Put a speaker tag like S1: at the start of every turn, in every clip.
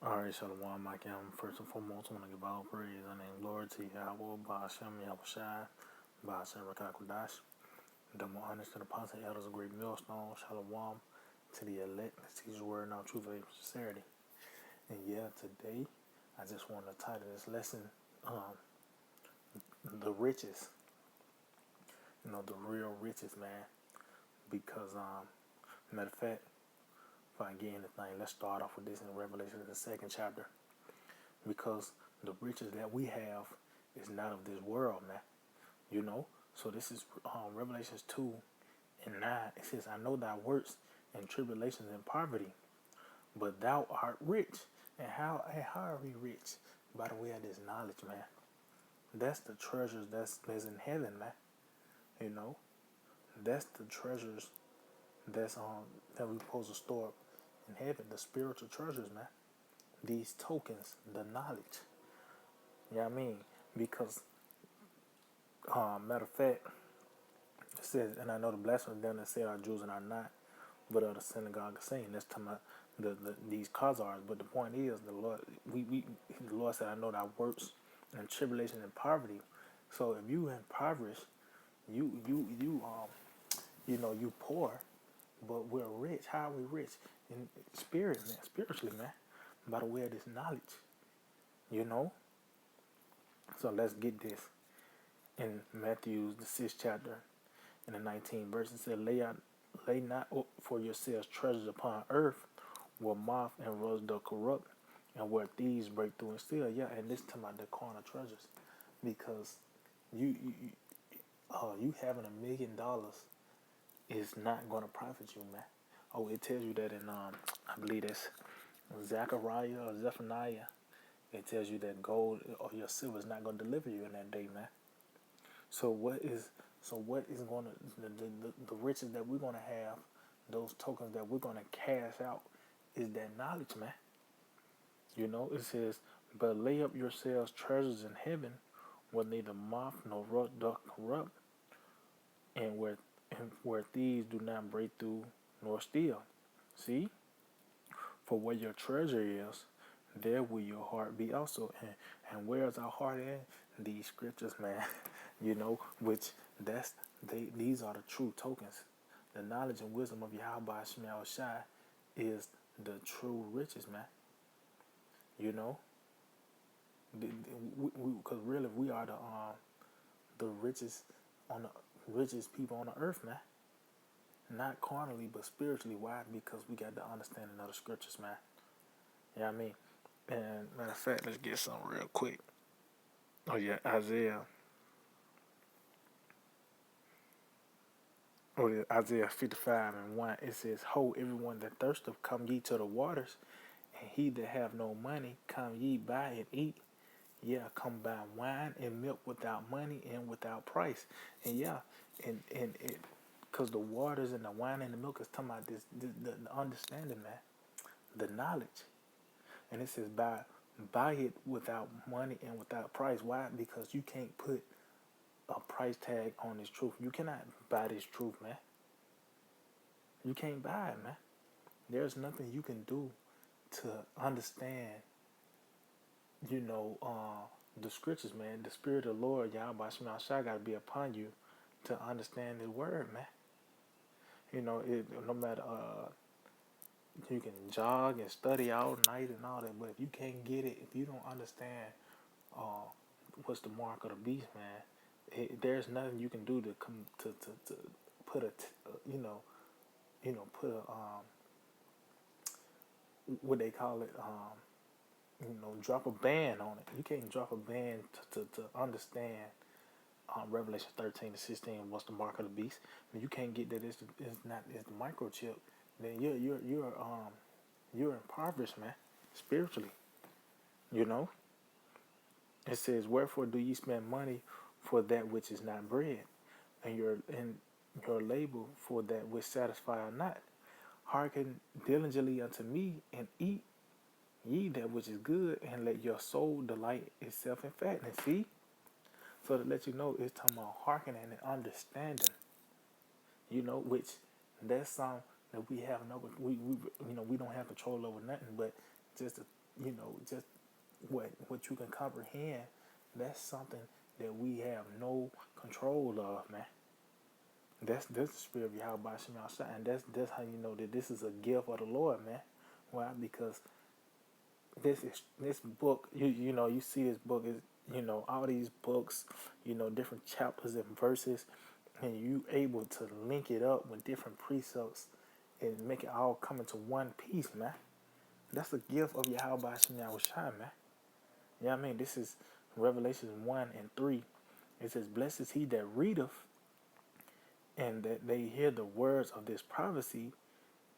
S1: Alright, Shalom, Mike. First and foremost, I want to give all praise and glory to Yahweh, Ba'ashem, Yahushai, Ba'ashem, Rakakwadash. Double honors to the apostles and elders of great millstone, Shalom, to the elect that sees your word in all truth and sincerity. And yeah, today, I just want to title this lesson, um, The Riches. The real riches, man. Because, matter of fact, if I get anything, let's start off with this in Revelation, the second chapter. Because the riches that we have is not of this world, man. So this is Revelations 2 and 9. It says, I know thy works and tribulations and poverty, but thou art rich. And how are we rich? By the way of this knowledge, man. That's the treasures that's in heaven, man. You know, that's the treasures that's that we supposed to store up in heaven, the spiritual treasures, man. These tokens, the knowledge. You know what I mean? Because matter of fact, it says, and I know the blasphemous them that say are Jews and are not, but of the synagogue of Satan. That's talking about these Khazars. But the point is, the Lord said, I know thy works and tribulation and poverty. So if you impoverished, you poor, but we're rich. How are we rich? In spirit, man, spiritually, man, by the way of this knowledge. You know. So let's get this in Matthew the 6th chapter. In the 19th verse, it said, lay not up for yourselves treasures upon earth, where moth and rust doth corrupt, and where thieves break through and steal. Yeah, and this time about the carnal treasures, because you having $1 million is not going to profit you, man. Oh, it tells you that in I believe that's Zechariah or Zephaniah. It tells you that gold or your silver is not going to deliver you in that day, man. So what is going to the riches that we're going to have, those tokens that we're going to cash out, is that knowledge, man. It says, but lay up yourselves treasures in heaven, where neither moth nor rust doth corrupt, and where thieves do not break through nor steal. See, for where your treasure is, there will your heart be also. And where's our heart at? These scriptures, man. Which these are the true tokens. The knowledge and wisdom of Yahweh Shemel Shai is the true riches, man. Because really we are the richest people on the earth, man. Not carnally, but spiritually. Why? Because we got the understanding of the scriptures, man. You know what I mean? And matter of fact, let's get something real quick. Oh yeah, Isaiah 55 and 1. It says, ho, everyone that thirsteth, come ye to the waters, and he that have no money, come ye buy and eat. Yeah, come buy wine and milk without money and without price. And yeah, and it, because the waters and the wine and the milk is talking about the understanding, man, the knowledge. And it says buy it without money and without price. Why? Because you can't put a price tag on this truth. You cannot buy this truth, man. You can't buy it, man. There's nothing you can do to understand, the scriptures, man. The Spirit of the Lord, Yahweh Shema Shai, got to be upon you to understand His word, man. No matter, you can jog and study all night and all that, but if you can't get it, if you don't understand what's the mark of the beast, man, there's nothing you can do to come to put put a what they call it, drop a band on it. You can't drop a band to understand Revelation 13 to 16. What's the mark of the beast? When you can't get that it's the microchip, then you're impoverished, man, spiritually. It says, wherefore do ye spend money for that which is not bread, and your labor for that which satisfieth not? Hearken diligently unto me, and eat ye that which is good, and let your soul delight itself in fatness. See? So to let you know, it's talking about hearkening and understanding. Which that's something that we have no, we don't have control over nothing, but just just what you can comprehend. That's something that we have no control of, man. That's the spirit of Yahweh Shem Shai, and that's how you know that this is a gift of the Lord, man. Why? Because this book, you see this book is, all these books, different chapters and verses, and you able to link it up with different precepts and make it all come into one piece, man. That's the gift of Yahweh Shem Shai, man. You know what I mean? This is Revelation 1 and 3. It says, "Blessed is he that readeth, and that they hear the words of this prophecy,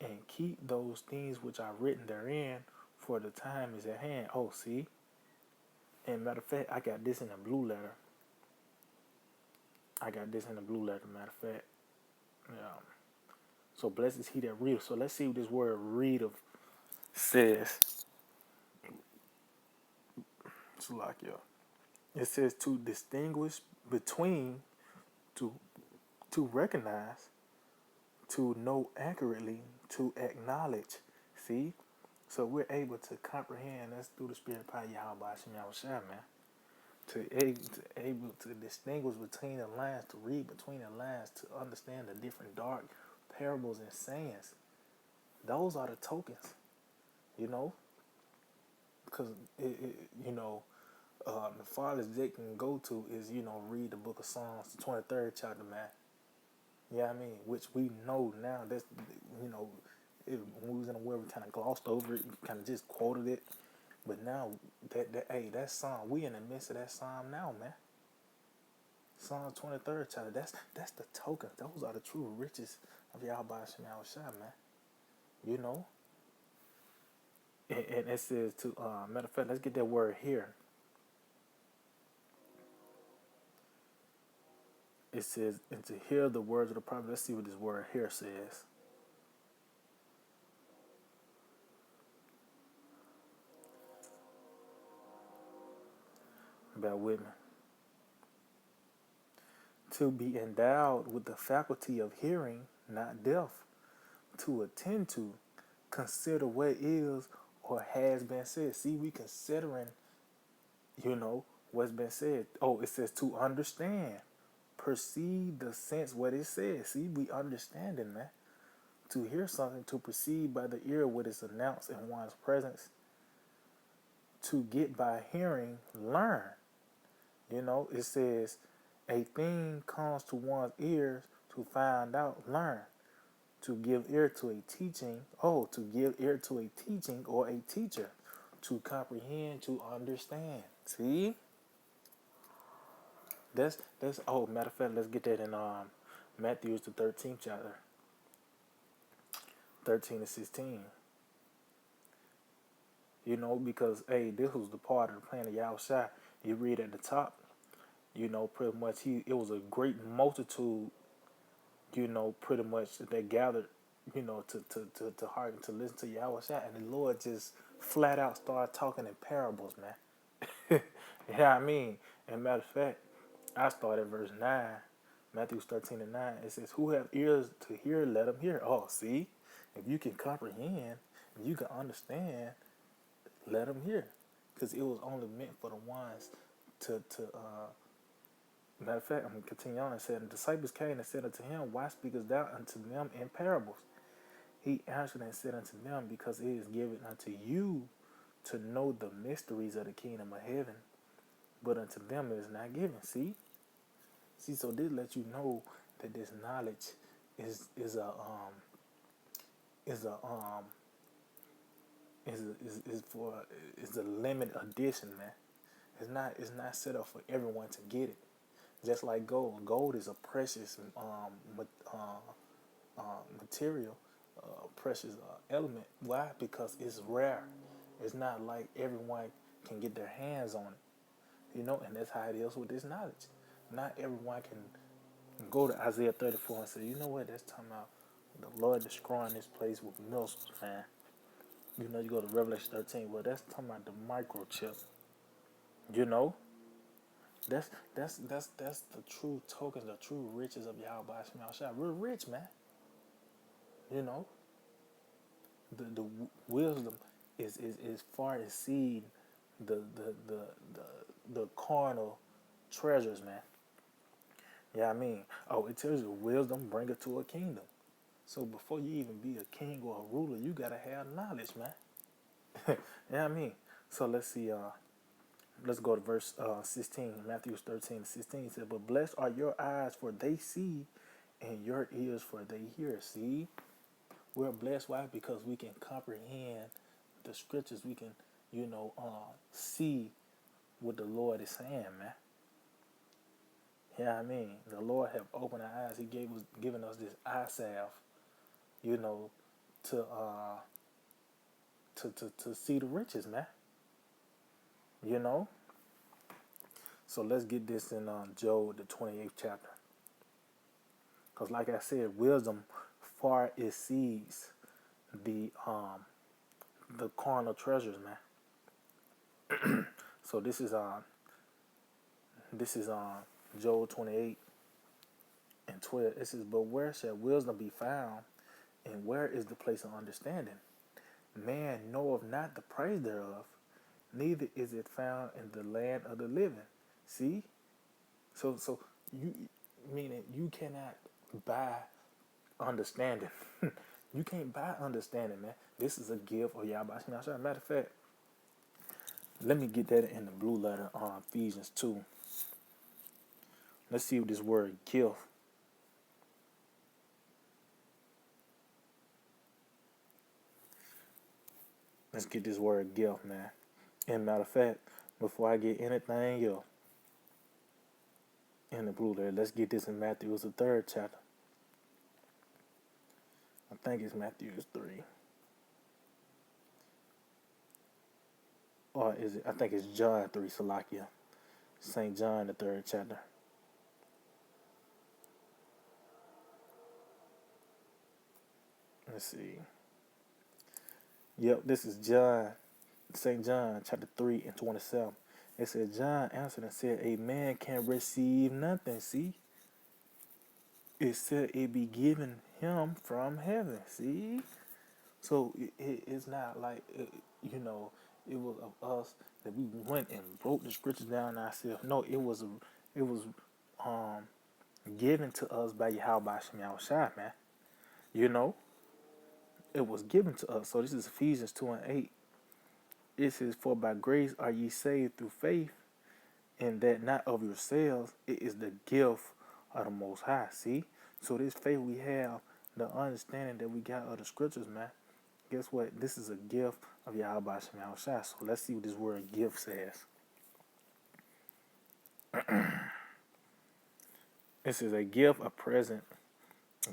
S1: and keep those things which are written therein, for the time is at hand." Oh, see? And matter of fact, I got this in a blue letter. Matter of fact. So blessed is he that readeth. So let's see what this word readeth says. It's like, it says to distinguish between, to recognize, to know accurately, to acknowledge. See? So we're able to comprehend. That's through the Spirit of Yahweh Shem Shai, man. Able to distinguish between the lines, to read between the lines, to understand the different dark parables and sayings. Those are the tokens, because the farthest they can go to is read the book of Psalms, the 23rd chapter, man. Yeah, I mean, which we know now. That's when we was in the world, we kind of glossed over it, kind of just quoted it. But now that psalm, we in the midst of that psalm now, man. Psalm 23rd chapter. That's the token. Those are the true riches of Yahweh Shem Shai, man. And it says to matter of fact, let's get that word here. It says, and to hear the words of the prophet. Let's see what this word here says. Bear with me. To be endowed with the faculty of hearing, not deaf, to attend to, consider what is or has been said. See, we considering, what's been said. Oh, it says to understand, perceive the sense what it says. See, we understanding, man. To hear something, to perceive by the ear what is announced in one's presence. To get by hearing, learn. It says a thing comes to one's ears, to find out, learn. To give ear to a teaching, to give ear to a teaching or a teacher. To comprehend, to understand. See? That's matter of fact, let's get that in Matthew, the 13th chapter. 13 to 16. Because this was the part of the plan of Yahushua. You read at the top, pretty much it was a great multitude, pretty much that gathered, to hearken, to listen to Yahushua, and the Lord just flat out started talking in parables, man. Yeah, I mean, and matter of fact, I started verse 9, Matthew 13 and 9. It says, "Who have ears to hear, let them hear." Oh, see, if you can comprehend, if you can understand, let them hear, because it was only meant for the ones to matter of fact, I'm going to continue on and said, "And the disciples came and said unto him, Why speakest thou unto them in parables? He answered and said unto them, Because it is given unto you to know the mysteries of the kingdom of heaven, but unto them it is not given." See, so this lets you know that this knowledge is a limited edition, man. It's not set up for everyone to get it. Just like gold. Gold is a precious material, precious element. Why? Because it's rare. It's not like everyone can get their hands on it. And that's how it is with this knowledge. Not everyone can go to Isaiah 34 and say, you know what, that's talking about the Lord destroying this place with missiles, man. You go to Revelation 13, well, that's talking about the microchip. That's the true tokens, the true riches of Yahweh Shem Shai. We're rich, man. The wisdom is far exceed the the the the carnal treasures, man. Yeah, I mean, oh, it tells you wisdom bring it to a kingdom. So before you even be a king or a ruler, you gotta have knowledge, man. Yeah, I mean. So let's see. Let's go to verse 16, Matthew 13:16. It said, "But blessed are your eyes, for they see, and your ears, for they hear." See, we're blessed. Why? Because we can comprehend the scriptures. We can, see what the Lord is saying, man. Yeah, I mean, the Lord have opened our eyes. He given us this eye salve, you know, to to see the riches, man. You know. So let's get this in Job, the 28th chapter. Because like I said, wisdom far exceeds the carnal treasures, man. So this is Job 28:12. It says, "But where shall wisdom be found, and where is the place of understanding? Man knoweth not the praise thereof, neither is it found in the land of the living." See? So you meaning you cannot buy understanding. You can't buy understanding, man. This is a gift of Yahweh. Matter of fact, let me get that in the blue letter on Ephesians 2. Let's see what this word gift. Let's get this word gift, man. And matter of fact, before I get anything else in the blue letter, let's get this in Matthew, the 3rd chapter. I think it's Matthew 3. Or is it? I think it's John 3, Salakia. St. John, the 3rd chapter. Let's see. Yep, this is St. John, chapter 3:27. It said, John answered and said, "A man can receive nothing, see? It said it be given him from heaven, see?" So it's not like, it was of us that we went and wrote the scriptures down ourselves. No, it was um, given to us by Yahweh Shem Shai, man. You know, it was given to us. So this is Ephesians 2:8. It says, "For by grace are ye saved through faith, and that not of yourselves, it is the gift of the Most High." See? So this faith we have, the understanding that we got of the scriptures, man. Guess what? This is a gift of Yahweh Shem Shai. So let's see what this word gift says. This is a gift, a present,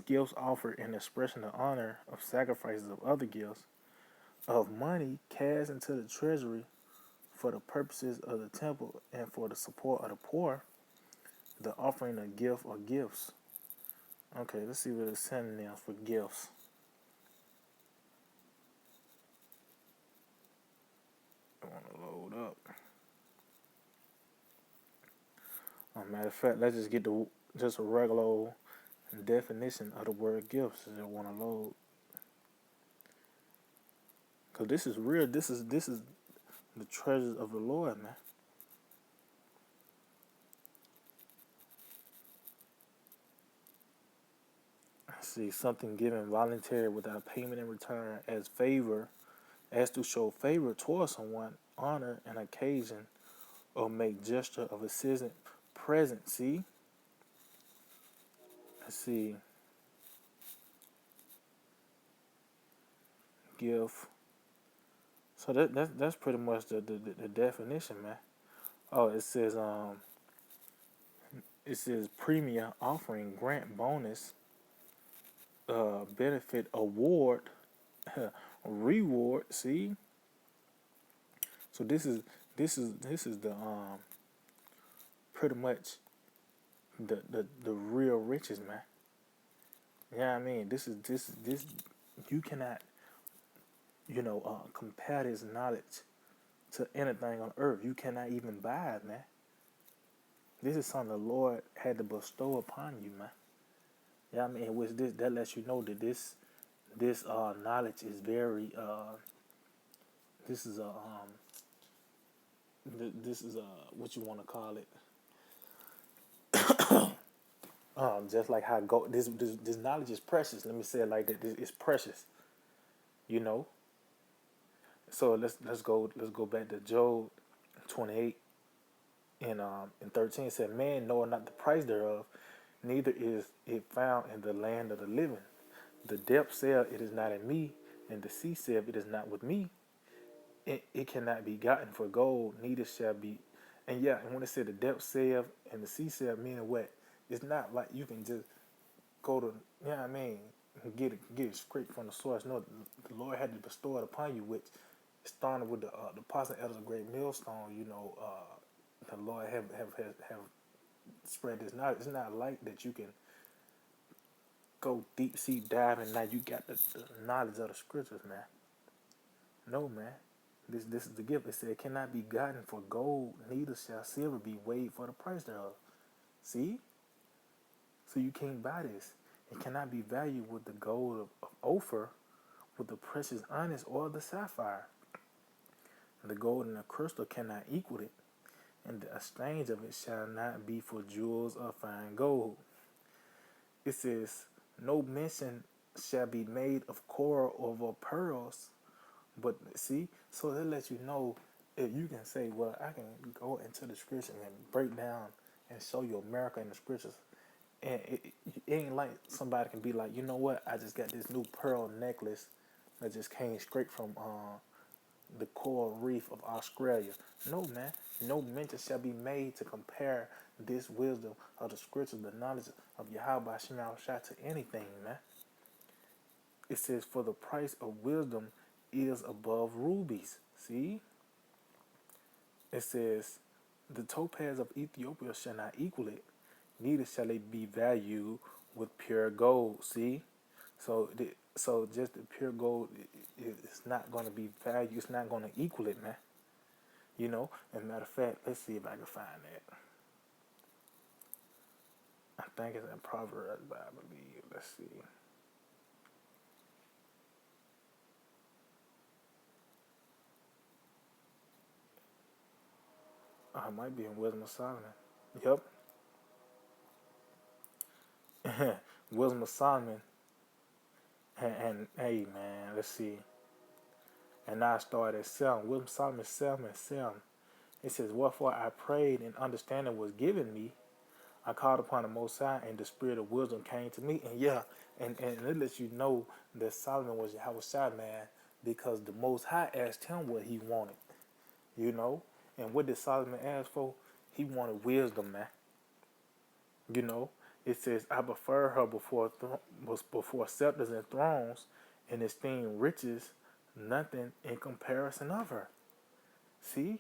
S1: gifts offered in expression of honor, of sacrifices of other gifts, of money cast into the treasury for the purposes of the temple and for the support of the poor, the offering of gift or gifts. Okay, let's see what the synonyms for gifts. I want to load up. Matter of fact, let's just get just a regular old definition of the word gifts. I want to load, cause this is real. This is the treasures of the Lord, man. See, something given voluntary without payment in return as favor, as to show favor towards someone, honor an occasion, or make gesture of assistance present. See? Let's see. Gift. So that's pretty much the definition, man. Oh, it says premium offering grant bonus benefit award reward. See, so this is the pretty much the real riches, man. Yeah, I mean, this you cannot compare this knowledge to anything on earth. You cannot even buy it, man. This is something the Lord had to bestow upon you, man. Yeah, I mean, with this, that lets you know that this knowledge is very this is a this is a what you want to call it. Just like how go this knowledge is precious. Let me say it like that. It's precious. You know. So let's go back to Job 28 and 13. It said, "Man knoweth not the price thereof, neither is it found in the land of the living. The depth saith, it is not in me, and the sea saith, it is not with me. It cannot be gotten for gold, neither shall be." And yeah, and when it said the depth saith and the sea saith, meaning what? It's not like you can just go to, you know what I mean, and get it straight from the source. No, the Lord had to bestow it upon you, which started with the apostle elders of great millstone. The Lord have spread this knowledge. It's not like that you can go deep sea dive and now you got the knowledge of the scriptures, man. No, man. This is the gift. It said, cannot be gotten for gold, neither shall silver be weighed for the price thereof. See? So you can't buy this. It cannot be valued with the gold of Ophir, with the precious onyx or the sapphire. The gold and the crystal cannot equal it, and the exchange of it shall not be for jewels of fine gold. It says, no mention shall be made of coral or of pearls. But see, so that lets you know, if you can say, well, I can go into the scripture and break down and show you America in the scriptures. And it ain't like somebody can be like, you know what, I just got this new pearl necklace that just came straight from the coral reef of Australia. No, man. No mention shall be made to compare this wisdom of the scriptures, the knowledge of Yahweh Shema Shah to anything, man. It says, for the price of wisdom is above rubies. See? It says, the topaz of Ethiopia shall not equal it, neither shall it be valued with pure gold. See? So just the pure gold, it's not going to be valued. It's not going to equal it, man. And matter of fact, let's see if I can find that. I think it's in Proverbs, I believe. Let's see. It might be in Wisdom of Solomon. Yep. Wisdom of Solomon. And hey, man, let's see. And now I start at 7. Wisdom of Solomon 7 and 7. It says, wherefore I prayed and understanding was given me. I called upon the Most High and the spirit of wisdom came to me. And yeah, and it lets you know that Solomon was Yahweh man, because the Most High asked him what he wanted. you know. And what did Solomon ask for? He wanted wisdom, man. You know, it says, "I prefer her before scepters and thrones, and esteem riches nothing in comparison of her." See,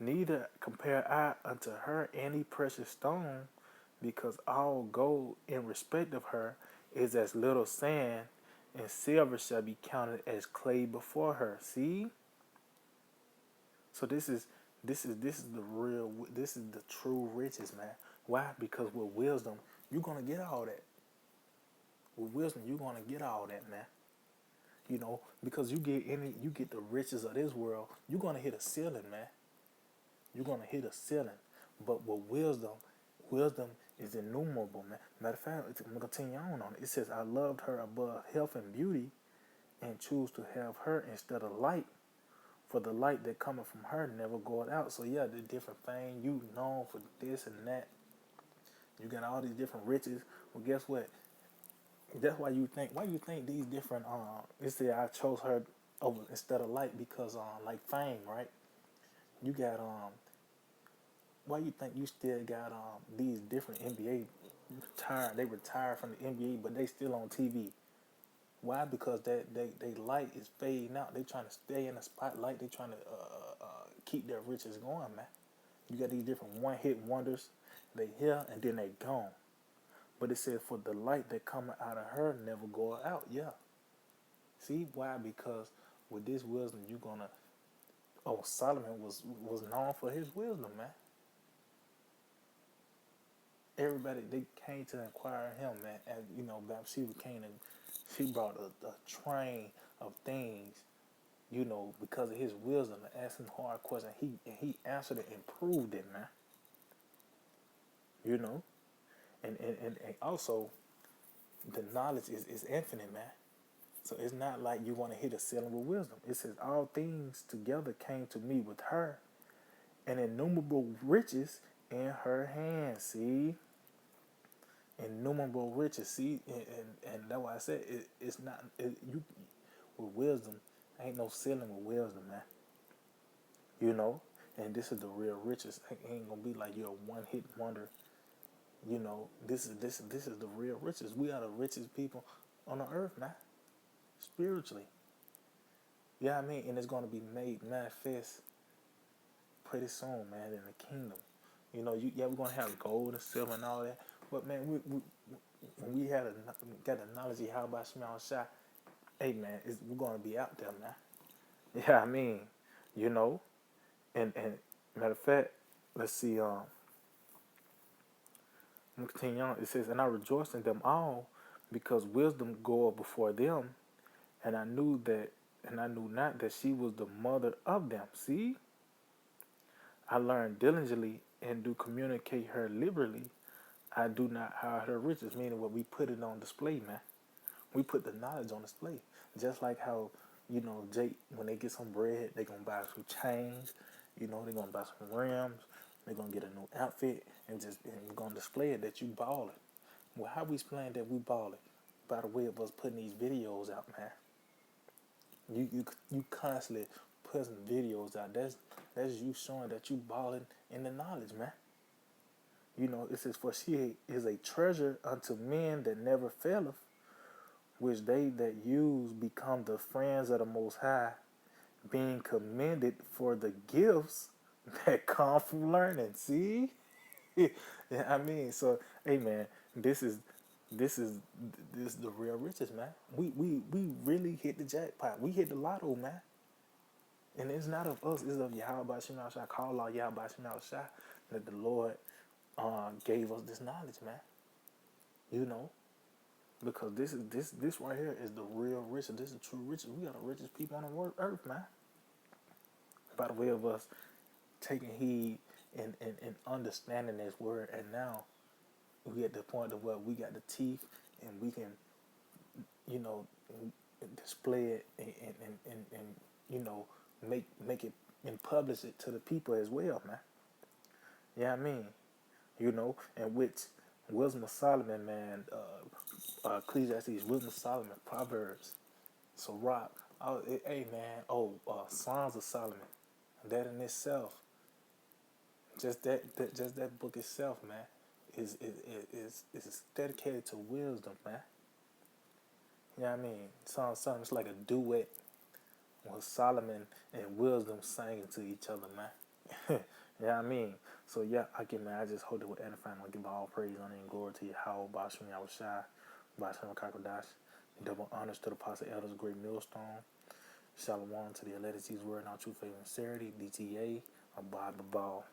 S1: neither compare I unto her any precious stone, because all gold in respect of her is as little sand, and silver shall be counted as clay before her. See, so this is the real, this is the true riches, man. Why? Because with wisdom, you're gonna get all that. With wisdom, you're gonna get all that, man. Because you get the riches of this world, you're gonna hit a ceiling, man. You're gonna hit a ceiling. But with wisdom is innumerable, man. Matter of fact, I'm gonna continue on it. It says, "I loved her above health and beauty, and choose to have her instead of light. For the light that cometh from her never goeth out." So yeah, the different thing you known for this and that. You got all these different riches. Well, guess what? That's why you think. Why you think these different? It said I chose her over instead of light because like fame, right? You got Why you think you still got these different NBA retired? They retired from the NBA, but they still on TV. Why? Because they light is fading out. They trying to stay in the spotlight. They trying to keep their riches going, man. You got these different one hit wonders. They here and then they gone. But it says, "For the light that cometh out of her never go out." Yeah. See why? Because with this wisdom, you gonna. Oh, Solomon was known for his wisdom, man. Everybody they came to inquire him, man. And Bathsheba came and she brought a train of things, because of his wisdom and asking hard questions, he answered it and proved it, man. You know, and also the knowledge is infinite, man. So it's not like you want to hit a ceiling with wisdom. It says all things together came to me with her, and innumerable riches in her hand. See, innumerable riches. See, and that's why I said it's not you with wisdom. Ain't no ceiling with wisdom, man. You know, and this is the real riches. It ain't gonna be like you're a one hit wonder. This is the real riches. We are the richest people on the earth, man. Spiritually, yeah, I mean, and it's gonna be made manifest pretty soon, man, in the kingdom. We're gonna have gold and silver and all that, but man, when we got the knowledge of how about Shema Shai, hey man, we're gonna be out there, man. Yeah, I mean, you know, and matter of fact, let's see, I'm continue on. It says, and I rejoiced in them all, because wisdom goeth before them, and I knew not that she was the mother of them. See, I learned diligently and do communicate her liberally. I do not hide her riches, meaning what we put it on display, man. We put the knowledge on display. Just like how, Jake, when they get some bread, they going to buy some chains, they're going to buy some rims, they're going to get a new outfit, and we're going to display it that you balling. Well, how we explain that we balling? By the way of us putting these videos out, man. You constantly putting videos out. That's you showing that you balling in the knowledge, man. It says, for she is a treasure unto men that never faileth, which they that use become the friends of the Most High, being commended for the gifts that come from learning. See? Yeah, I mean, so hey man, this is the real riches, man. We really hit the jackpot. We hit the lotto, man. And it's not of us, it's of Yahweh Shema Shai. Call out Yahweh Shema Shai that the Lord gave us this knowledge, man. Because this right here is the real riches. This is true riches. We are the richest people on the earth, man. By the way of us taking heed and understanding this word, and now we at the point of where we got the teeth and we can, you know, display it and make it and publish it to the people as well, man. Yeah, I mean, and which Wisdom of Solomon, man, Ecclesiastes, Wisdom of Solomon, Proverbs, Sirach, hey man, Songs of Solomon, that in itself, just that book itself, man, is dedicated to wisdom, man. You know what I mean? Song of Solomon is like a duet with Solomon and wisdom singing to each other, man. You know what I mean? So yeah, I just hope it will edify and give all praise, honor, and glory to Yahweh, Bashim Yahushai, Bashim Kakodash, double honors to the apostle elders, great millstone. Shalom to the elect, word, and our true faith and sincerity, DTA, Abad the Ball.